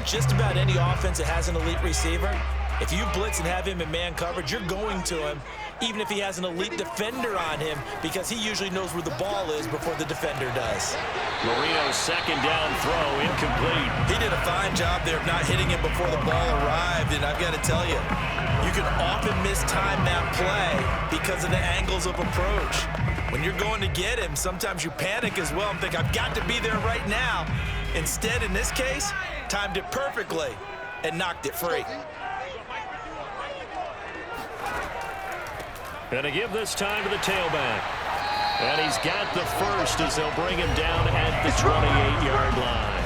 just about any offense that has an elite receiver, if you blitz and have him in man coverage, you're going to him, even if he has an elite defender on him, because he usually knows where the ball is before the defender does. Marino's second down throw incomplete. He did a fine job there of not hitting him before the ball arrived, and I've got to tell you, you can often mistime that play because of the angles of approach. When you're going to get him, sometimes you panic as well and think, I've got to be there right now. Instead, in this case, timed it perfectly and knocked it free. And to give this time to the tailback. And he's got the first as they'll bring him down at the 28-yard line.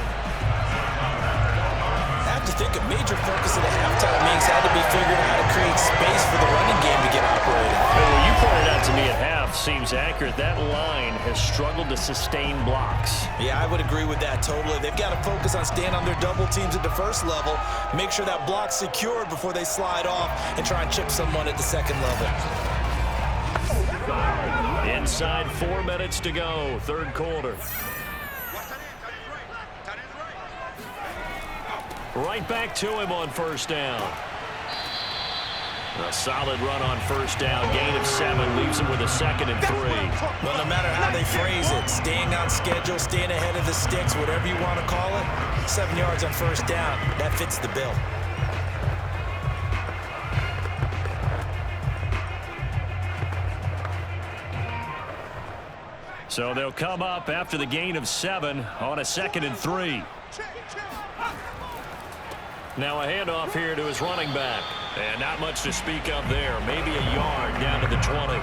I have to think a major focus of the halftime meetings had to be figuring out how to create space for the running game to get operating. Well, you pointed out to me at half, seems accurate. That line has struggled to sustain blocks. Yeah, I would agree with that totally. They've got to focus on staying on their double teams at the first level, make sure that block's secured before they slide off and try and chip someone at the second level. Inside 4 minutes to go, third quarter. Right back to him on first down. A solid run on first down. Gain of 7 leaves him with a 2nd and 3. Well, no matter how they phrase it, staying on schedule, staying ahead of the sticks, whatever you want to call it, 7 yards on first down, that fits the bill. So they'll come up after the gain of 7 on a 2nd and 3. Now a handoff here to his running back. And not much to speak of there. Maybe a yard down to the 20.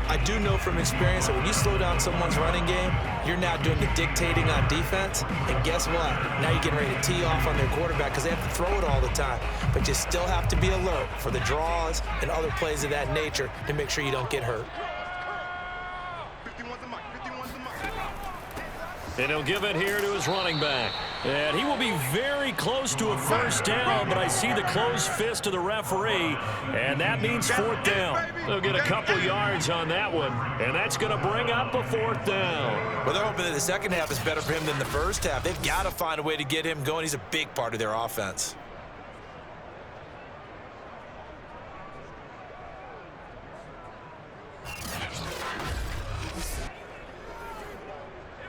I do know from experience that when you slow down someone's running game, you're now doing the dictating on defense. And guess what? Now you're getting ready to tee off on their quarterback because they have to throw it all the time. But you still have to be alert for the draws and other plays of that nature to make sure you don't get hurt. And he'll give it here to his running back. And he will be very close to a first down, but I see the closed fist of the referee, and that means 4th down. They'll get a couple yards on that one, and that's going to bring up a 4th down. Well, they're hoping that the second half is better for him than the first half. They've got to find a way to get him going. He's a big part of their offense.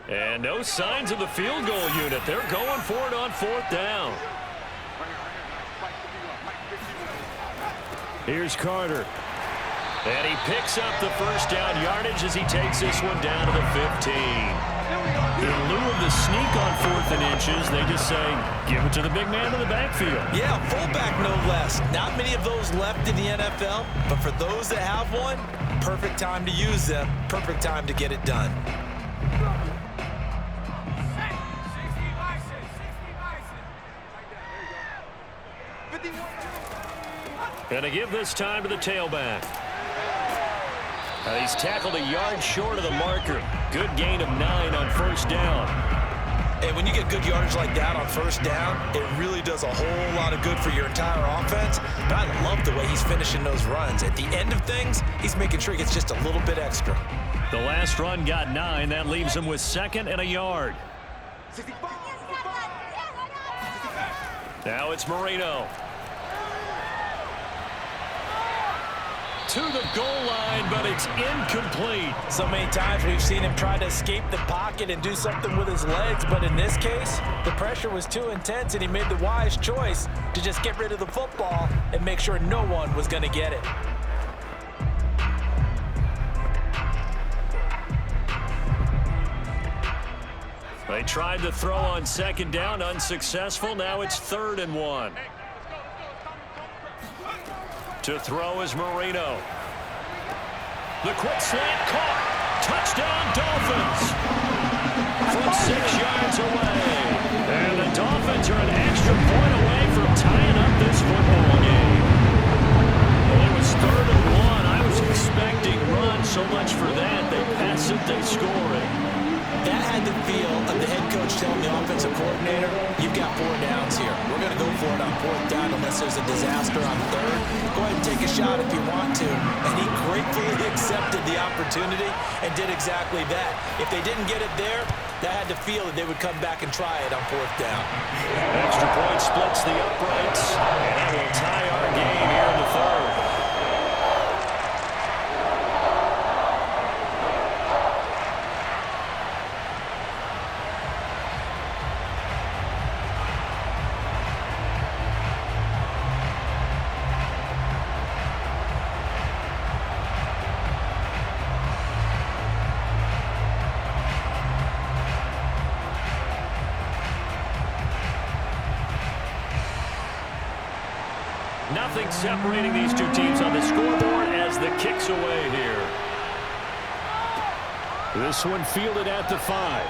And no signs of the field goal unit. They're going for it on 4th down. Here's Carter. And he picks up the first down yardage as he takes this one down to the 15. In lieu of the sneak on 4th and inches, they just say, give it to the big man in the backfield. Yeah, fullback no less. Not many of those left in the NFL, but for those that have one, perfect time to use them, perfect time to get it done. And to give this time to the tailback. He's tackled a yard short of the marker. Good gain of 9 on first down. And when you get good yardage like that on first down, it really does a whole lot of good for your entire offense. But I love the way he's finishing those runs. At the end of things, he's making sure he gets just a little bit extra. The last run got 9. That leaves him with 2nd and a yard. Now it's Marino. To the goal line, but it's incomplete. So many times we've seen him try to escape the pocket and do something with his legs, but in this case, the pressure was too intense and he made the wise choice to just get rid of the football and make sure no one was going to get it. They tried to throw on 2nd down, unsuccessful. Now it's 3rd and 1. To throw is Marino. The quick slant caught. Touchdown, Dolphins. From 6 yards away. And the Dolphins are an extra point away from tying up this football game. Well, it was 3rd and 1. I was expecting run. So much for that. They pass it, they score it. That had the feel of the head coach telling the offensive coordinator, you've got 4 downs here. We're going to go for it on 4th down unless there's a disaster on 3rd. Go ahead and take a shot if you want to. And he gratefully accepted the opportunity and did exactly that. If they didn't get it there, that had the feel that they would come back and try it on 4th down. Extra point against the uprights, and that will tie our game here in the third. Nothing separating these two teams on the scoreboard as the kick's away here. This one fielded at the 5.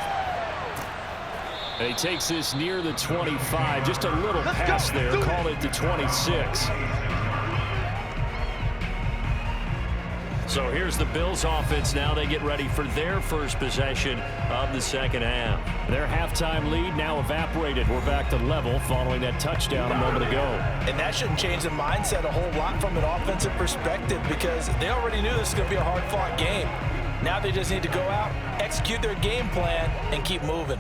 And he takes this near the 25. Just a little pass there. Call it the 26. So here's the Bills offense now. They get ready for their first possession of the second half. Their halftime lead now evaporated. We're back to level following that touchdown a moment ago. And that shouldn't change the mindset a whole lot from an offensive perspective because they already knew this was going to be a hard-fought game. Now they just need to go out, execute their game plan, and keep moving.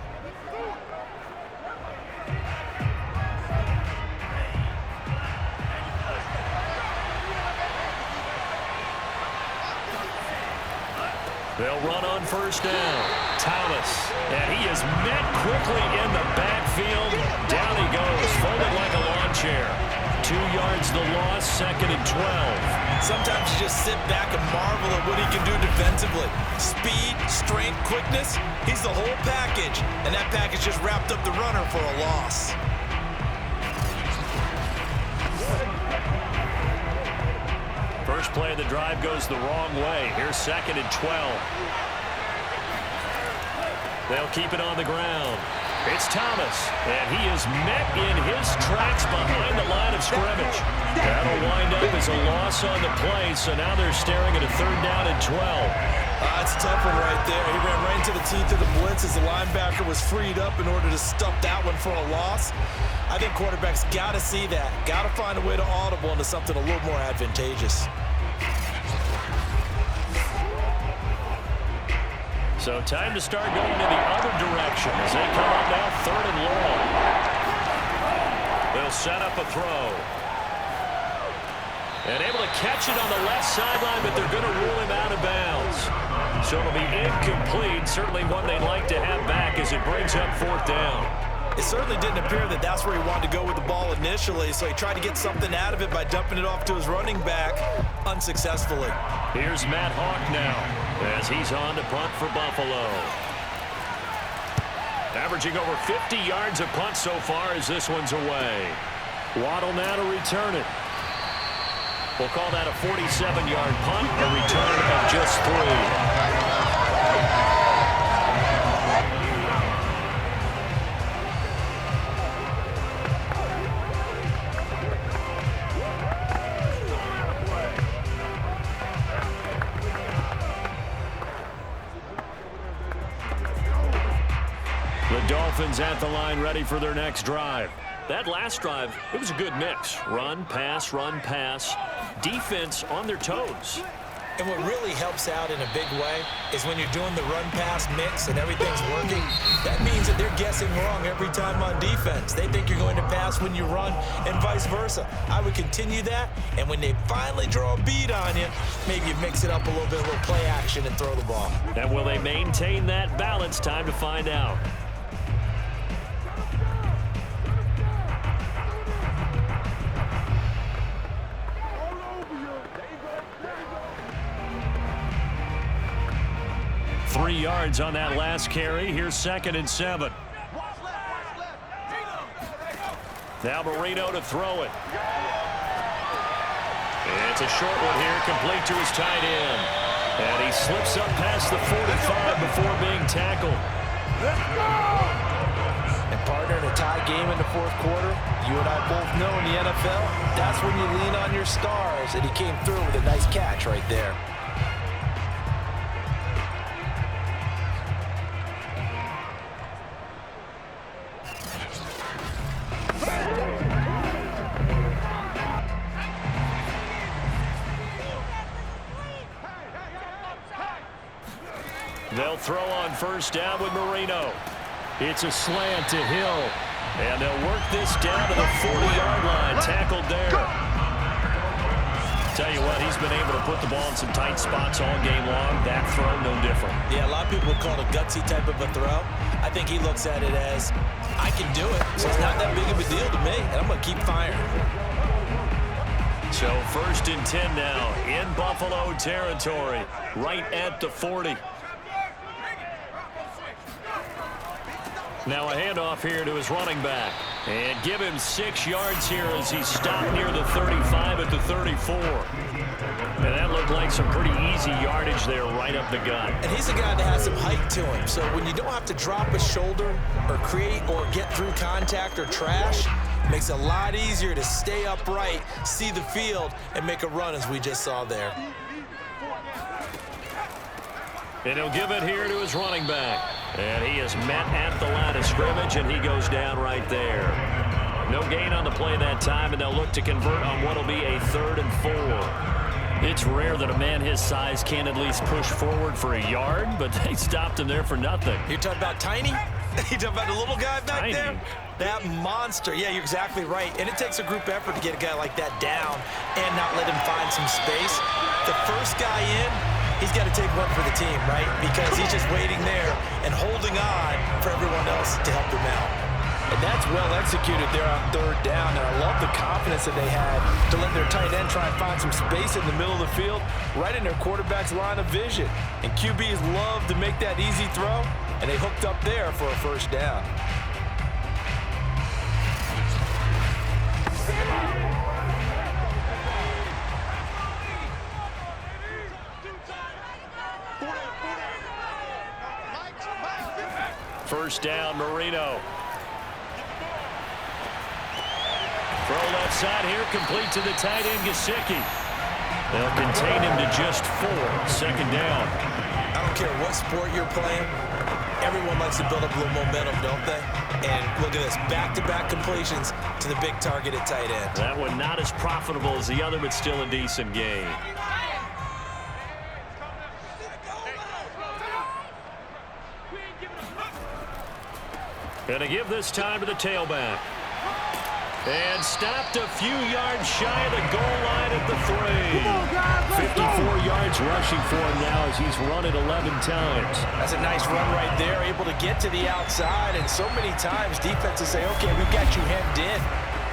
They'll run on first down. Thomas, and he is met quickly in the backfield. Down he goes, folded like a lawn chair. 2 yards the loss, 2nd and 12. Sometimes you just sit back and marvel at what he can do defensively. Speed, strength, quickness, he's the whole package. And that package just wrapped up the runner for a loss. First play of the drive goes the wrong way. Here's 2nd and 12. They'll keep it on the ground. It's Thomas, and he is met in his tracks behind the line of scrimmage. That'll wind up as a loss on the play, so now they're staring at a 3rd down and 12. That's a tough one right there. He ran right into the teeth of the blitz as the linebacker was freed up in order to stuff that one for a loss. I think quarterbacks got to see that. Got to find a way to audible into something a little more advantageous. So time to start going in the other direction as they come up now 3rd and long. They'll set up a throw. And able to catch it on the left sideline, but they're going to rule him out of bounds. So it'll be incomplete. Certainly one they'd like to have back as it brings up 4th down. It certainly didn't appear that that's where he wanted to go with the ball initially, so he tried to get something out of it by dumping it off to his running back unsuccessfully. Here's Matt Hawk now as he's on to punt for Buffalo. Averaging over 50 yards a punt so far as this one's away. Waddle now to return it. We'll call that a 47-yard punt, a return of just 3. Dolphins at the line ready for their next drive. That last drive, it was a good mix. Run, pass, defense on their toes. And what really helps out in a big way is when you're doing the run-pass mix and everything's working, that means that they're guessing wrong every time on defense. They think you're going to pass when you run and vice versa. I would continue that, and when they finally draw a beat on you, maybe you mix it up a little bit, a little play action and throw the ball. And will they maintain that balance? Time to find out. Three yards on that last carry. Here's 2nd and 7. Now Marino to throw it. It's a short one here, complete to his tight end. And he slips up past the 45 before being tackled. And partner, in a tie game in the 4th quarter, you and I both know in the NFL, that's when you lean on your stars. And he came through with a nice catch right there. They'll throw on first down with Marino. It's a slant to Hill. And they'll work this down to the 40-yard line. Tackled there. Tell you what, he's been able to put the ball in some tight spots all game long. That throw, no different. Yeah, a lot of people would call it a gutsy type of a throw. I think he looks at it as, I can do it, so it's not that big of a deal to me, and I'm going to keep firing. So 1st and 10 now in Buffalo territory, right at the 40. Now a handoff here to his running back. And give him 6 yards here as he stopped near the 35 at the 34. And that looked like some pretty easy yardage there right up the gut. And he's a guy that has some height to him. So when you don't have to drop a shoulder or create or get through contact or trash, it makes it a lot easier to stay upright, see the field, and make a run as we just saw there. And he'll give it here to his running back. And he is met at the line of scrimmage, and he goes down right there. No gain on the play that time, and they'll look to convert on what will be a 3rd and 4. It's rare that a man his size can at least push forward for a yard, but they stopped him there for nothing. You're talking about Tiny? You talking about the little guy back there? That monster. Yeah, you're exactly right. And it takes a group effort to get a guy like that down and not let him find some space. The first guy in, he's got to take one for the team, right? Because he's just waiting there and holding on for everyone else to help him out. And that's well executed there on 3rd down. And I love the confidence that they had to let their tight end try and find some space in the middle of the field, right in their quarterback's line of vision. And QBs love to make that easy throw, and they hooked up there for a 1st down. First down, Marino. Throw left side here, complete to the tight end, Gesicki. They'll contain him to just 4. 2nd down. I don't care what sport you're playing. Everyone likes to build up a little momentum, don't they? And look at this, back-to-back completions to the big target at tight end. That one not as profitable as the other, but still a decent game. Gonna give this time to the tailback. And stopped a few yards shy of the goal line at the 3. 54 yards rushing for him now as he's run it 11 times. That's a nice run right there, able to get to the outside. And so many times defenses say, okay, we've got you hemmed in.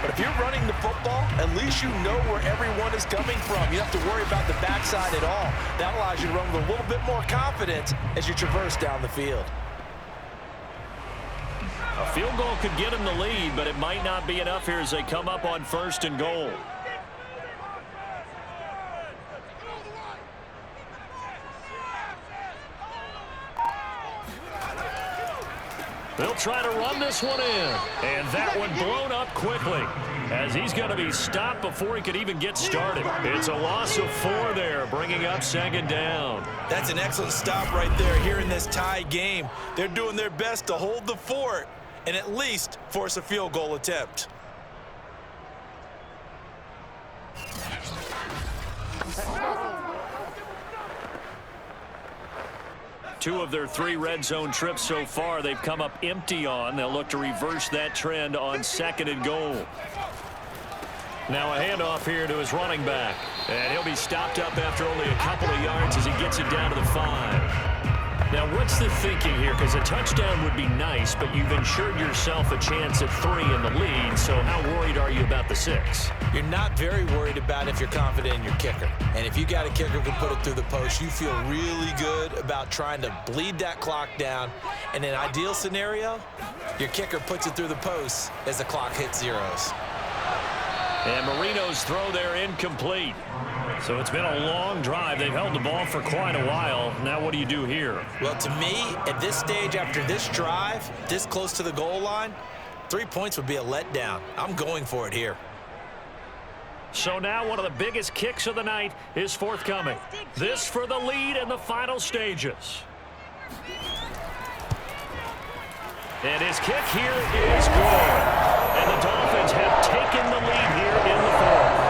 But if you're running the football, at least you know where everyone is coming from. You don't have to worry about the backside at all. That allows you to run with a little bit more confidence as you traverse down the field. A field goal could get him the lead, but it might not be enough here as they come up on 1st and goal. They'll try to run this one in. And that one blown up quickly as he's going to be stopped before he could even get started. It's a loss of 4 there, bringing up 2nd down. That's an excellent stop right there here in this tie game. They're doing their best to hold the fort and at least force a field goal attempt. Two of their 3 red zone trips so far they've come up empty on. They'll look to reverse that trend on 2nd and goal. Now a handoff here to his running back. And he'll be stopped up after only a couple of yards as he gets it down to the 5. Now, what's the thinking here? Because a touchdown would be nice, but you've ensured yourself a chance at 3 in the lead, so how worried are you about the 6? You're not very worried about if you're confident in your kicker. And if you got a kicker who can put it through the post, you feel really good about trying to bleed that clock down. In an ideal scenario, your kicker puts it through the post as the clock hits zeros. And Marino's throw there incomplete. So it's been a long drive. They've held the ball for quite a while. Now what do you do here? Well, to me, at this stage, after this drive, this close to the goal line, 3 points would be a letdown. I'm going for it here. So now one of the biggest kicks of the night is forthcoming. This for the lead in the final stages. And his kick here is good. And the Dolphins have taken the lead here in the 4th.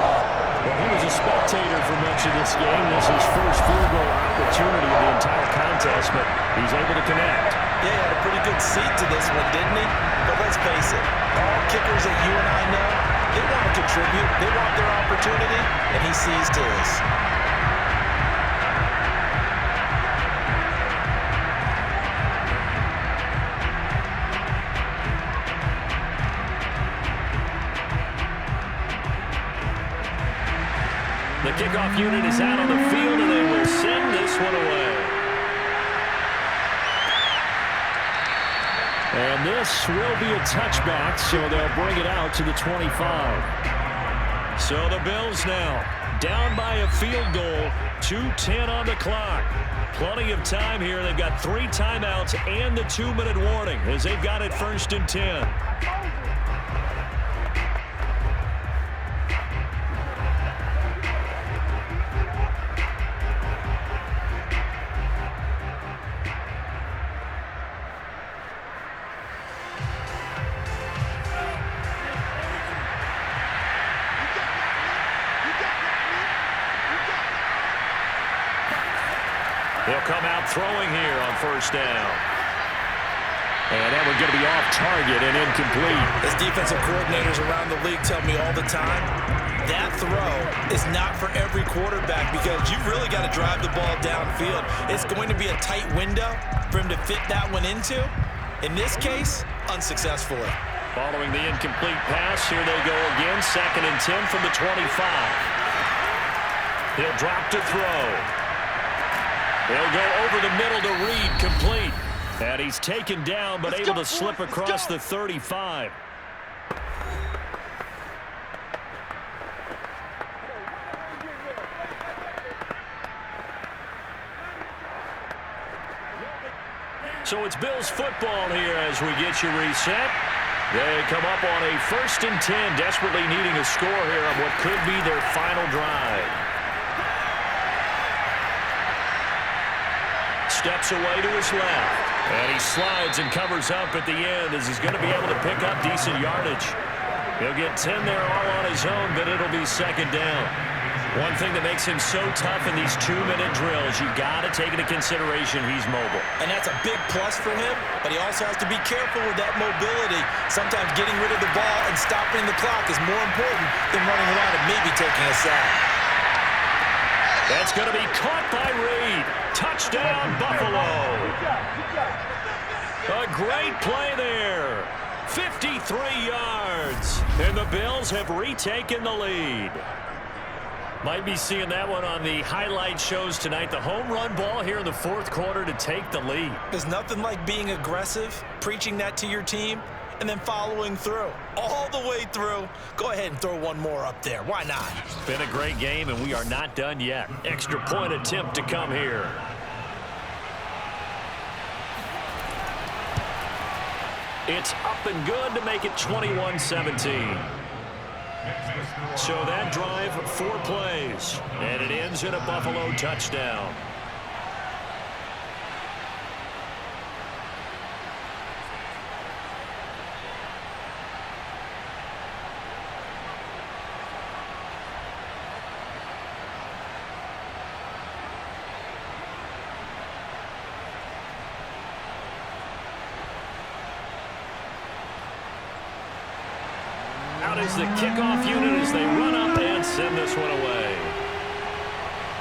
Well, he was a spectator for much of this game. This is his first field goal opportunity of the entire contest, but he's able to connect. Yeah, he had a pretty good seat to this one, didn't he? But let's face it, all kickers that you and I know, they want to contribute. They want their opportunity, and he seized his. The kickoff unit is out on the field, and they will send this one away. And this will be a touchback, so they'll bring it out to the 25. So the Bills now down by a field goal, 2:10 on the clock. Plenty of time here. They've got 3 timeouts and the 2-minute warning as they've got it 1st and 10. They'll come out throwing here on 1st down. And that one's going to be off target and incomplete. As defensive coordinators around the league tell me all the time, that throw is not for every quarterback because you've really got to drive the ball downfield. It's going to be a tight window for him to fit that one into. In this case, unsuccessfully. Following the incomplete pass, here they go again. 2nd and 10 from the 25. He'll drop to throw. He'll go over the middle to Reed, complete. And he's taken down, but able to slip across the 35. So it's Bills football here as we get you reset. They come up on a 1st and 10, desperately needing a score here on what could be their final drive. Steps away to his left. And he slides and covers up at the end as he's going to be able to pick up decent yardage. He'll get 10 there all on his own, but it'll be 2nd down. One thing that makes him so tough in these 2-minute drills, you got to take into consideration he's mobile. And that's a big plus for him, but he also has to be careful with that mobility. Sometimes getting rid of the ball and stopping the clock is more important than running around and maybe taking a sack. That's going to be caught by Reed. Touchdown, Buffalo. A great play there. 53 yards. And the Bills have retaken the lead. Might be seeing that one on the highlight shows tonight. The home run ball here in the 4th quarter to take the lead. There's nothing like being aggressive, preaching that to your team, and then following through. All the way through. Go ahead and throw one more up there. Why not? Been a great game, and we are not done yet. Extra point attempt to come here. It's up and good to make it 21-17. So that drive, 4 plays, and it ends in a Buffalo touchdown. Out is the kickoff unit as they run up and send this one away.